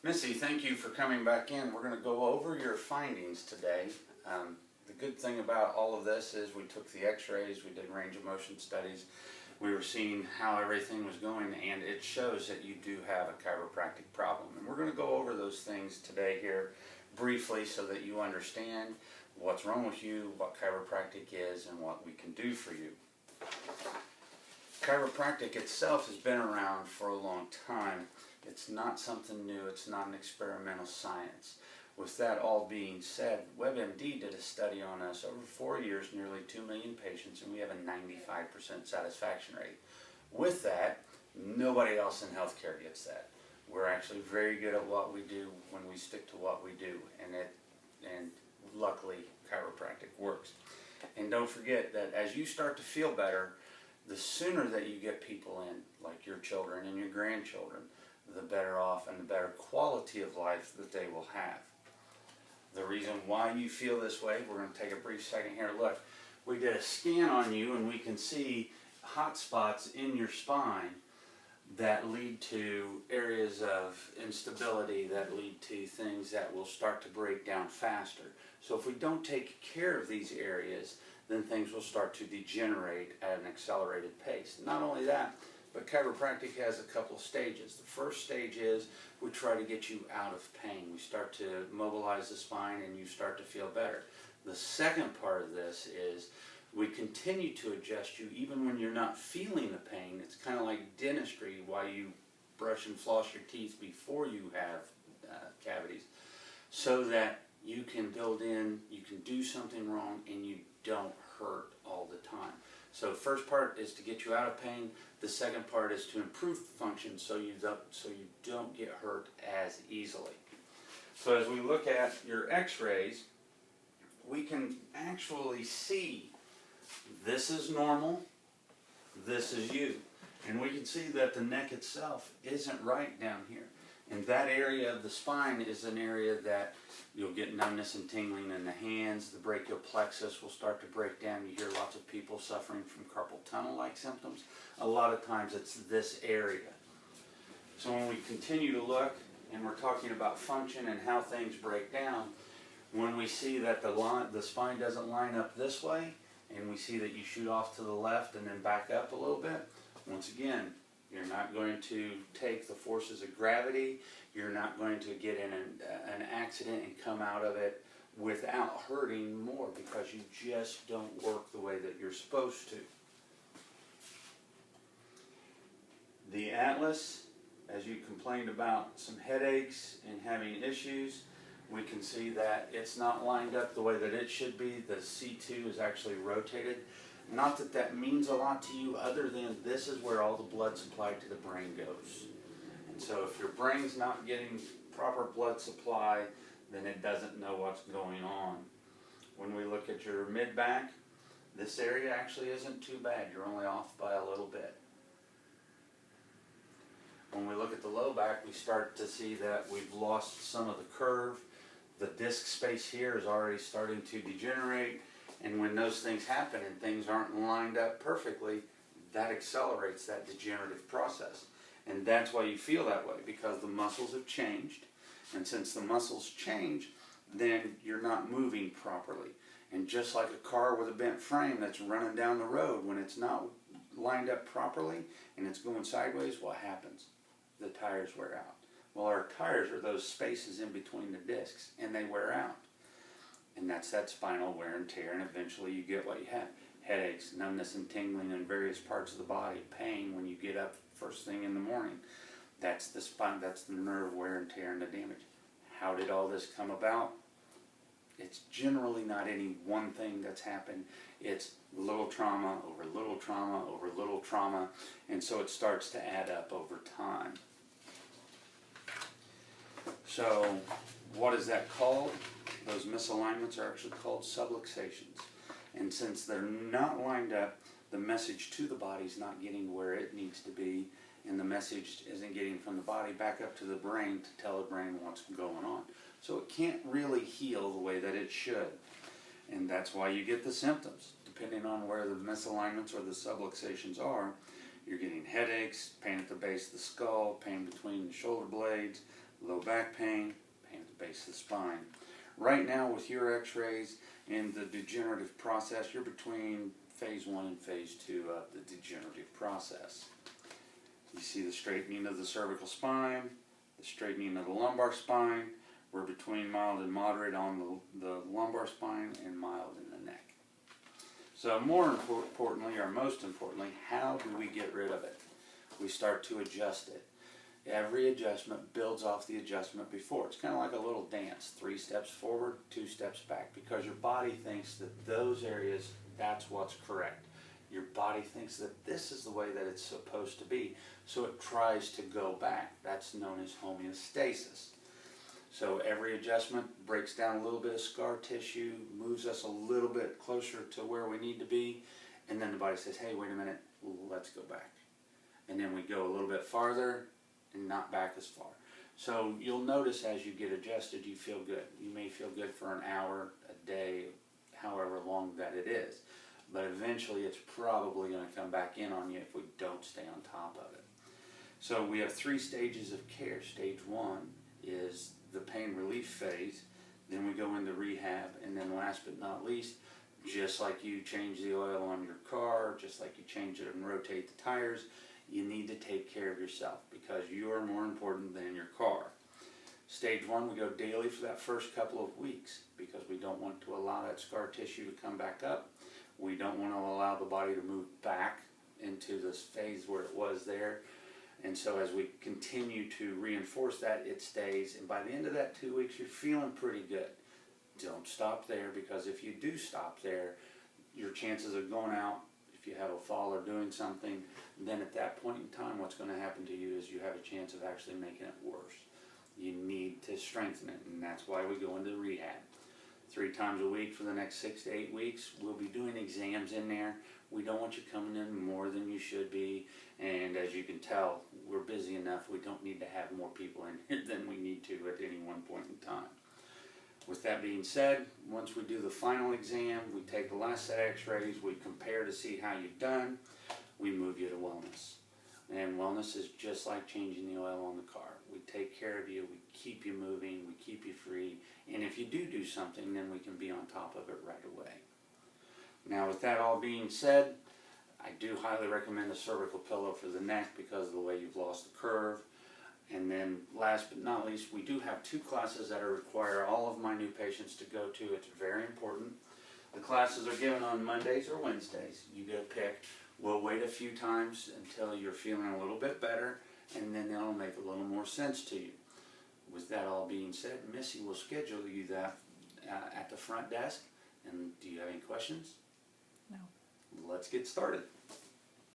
Missy, thank you for coming back in. We're going to go over your findings today. The good thing about all of this is we took the x-rays, we did range of motion studies, we were seeing how everything was going, and it shows that you do have a chiropractic problem. And we're going to go over those things today here briefly so that you understand what's wrong with you, what chiropractic is, and what we can do for you. Chiropractic itself has been around for a long time. It's not something new, it's not an experimental science. With that all being said, WebMD did a study on us over 4 years, nearly 2 million patients, and we have a 95% satisfaction rate. With that, nobody else in healthcare gets that. We're actually very good at what we do when we stick to what we do, and luckily chiropractic works. And don't forget that as you start to feel better, the sooner that you get people in, like your children and your grandchildren, the better off and the better quality of life that they will have. The reason why you feel this way, we're going to take a brief second here. Look, we did a scan on you and we can see hot spots in your spine that lead to areas of instability, that lead to things that will start to break down faster. So if we don't take care of these areas, then things will start to degenerate at an accelerated pace. Not only that, but chiropractic has a couple of stages. The first stage is we try to get you out of pain. We start to mobilize the spine and you start to feel better. The second part of this is we continue to adjust you even when you're not feeling the pain. It's kind of like dentistry, why you brush and floss your teeth before you have cavities, so that you can build in, you can do something wrong and you don't hurt all the time. So the first part is to get you out of pain. The second part is to improve function so you don't get hurt as easily. So as we look at your x-rays, we can actually see this is normal, this is you. And we can see that the neck itself isn't right down here. And that area of the spine is an area that you'll get numbness and tingling in the hands. The brachial plexus will start to break down. You hear lots of people suffering from carpal tunnel-like symptoms. A lot of times it's this area. So when we continue to look, and we're talking about function and how things break down, when we see that the spine doesn't line up this way, and we see that you shoot off to the left and then back up a little bit, once again, you're not going to take the forces of gravity. You're not going to get in an accident and come out of it without hurting more, because you just don't work the way that you're supposed to. The Atlas, as you complained about some headaches and having issues, we can see that it's not lined up the way that it should be. The C2 is actually rotated. Not that that means a lot to you, other than this is where all the blood supply to the brain goes. And so if your brain's not getting proper blood supply, then it doesn't know what's going on. When we look at your mid-back, this area actually isn't too bad. You're only off by a little bit. When we look at the low back, we start to see that we've lost some of the curve. The disc space here is already starting to degenerate. And when those things happen and things aren't lined up perfectly, that accelerates that degenerative process. And that's why you feel that way, because the muscles have changed. And since the muscles change, then you're not moving properly. And just like a car with a bent frame that's running down the road, when it's not lined up properly and it's going sideways, what happens? The tires wear out. Well, our tires are those spaces in between the discs, and they wear out. And that's that spinal wear and tear, and eventually you get what you have. Headaches, numbness and tingling in various parts of the body, pain when you get up first thing in the morning. That's the spine, that's the nerve wear and tear and the damage. How did all this come about? It's generally not any one thing that's happened. It's little trauma over little trauma over little trauma, and so it starts to add up over time. So what is that called? Those misalignments are actually called subluxations. And since they're not lined up, the message to the body is not getting where it needs to be, and the message isn't getting from the body back up to the brain to tell the brain what's going on. So it can't really heal the way that it should. And that's why you get the symptoms. Depending on where the misalignments or the subluxations are, you're getting headaches, pain at the base of the skull, pain between the shoulder blades, low back pain, pain at the base of the spine. Right now with your x-rays and the degenerative process, you're between phase 1 and phase 2 of the degenerative process. You see the straightening of the cervical spine, the straightening of the lumbar spine. We're between mild and moderate on the lumbar spine and mild in the neck. So more importantly, or most importantly, how do we get rid of it? We start to adjust it. Every adjustment builds off the adjustment before. It's kind of like a little dance, 3 steps forward, 2 steps back, because your body thinks that those areas, that's what's correct. Your body thinks that this is the way that it's supposed to be, so it tries to go back. That's known as homeostasis. So every adjustment breaks down a little bit of scar tissue, moves us a little bit closer to where we need to be, and then the body says, hey, wait a minute, let's go back. And then we go a little bit farther and not back as far. So you'll notice as you get adjusted, you feel good. You may feel good for an hour, a day, however long that it is. But eventually it's probably going to come back in on you if we don't stay on top of it. So we have 3 stages of care. Stage 1 is the pain relief phase. Then we go into rehab. And then last but not least, just like you change the oil on your car, just like you change it and rotate the tires, you need to take care of yourself because you are more important than your car. Stage 1, we go daily for that first couple of weeks because we don't want to allow that scar tissue to come back up. We don't want to allow the body to move back into this phase where it was there. And so as we continue to reinforce that, it stays. And by the end of that 2 weeks, you're feeling pretty good. Don't stop there, because if you do stop there, your chances of going out, if you have a fall or doing something, then at that point in time, what's going to happen to you is you have a chance of actually making it worse. You need to strengthen it, and that's why we go into rehab. 3 times a week for the next 6 to 8 weeks. We'll be doing exams in there. We don't want you coming in more than you should be. And as you can tell, we're busy enough. We don't need to have more people in here than we need to at any one point in time. With that being said, once we do the final exam, we take the last set of x-rays, we compare to see how you've done, we move you to wellness. And wellness is just like changing the oil on the car. We take care of you, we keep you moving, we keep you free, and if you do something, then we can be on top of it right away. Now with that all being said, I do highly recommend a cervical pillow for the neck because of the way you've lost the curve. And then last but not least, we do have 2 classes that I require all of my new patients to go to. It's very important. The classes are given on Mondays or Wednesdays. You get a pick. We'll wait a few times until you're feeling a little bit better, and then that'll make a little more sense to you. With that all being said, Missy will schedule you that at the front desk. And do you have any questions? No. Let's get started.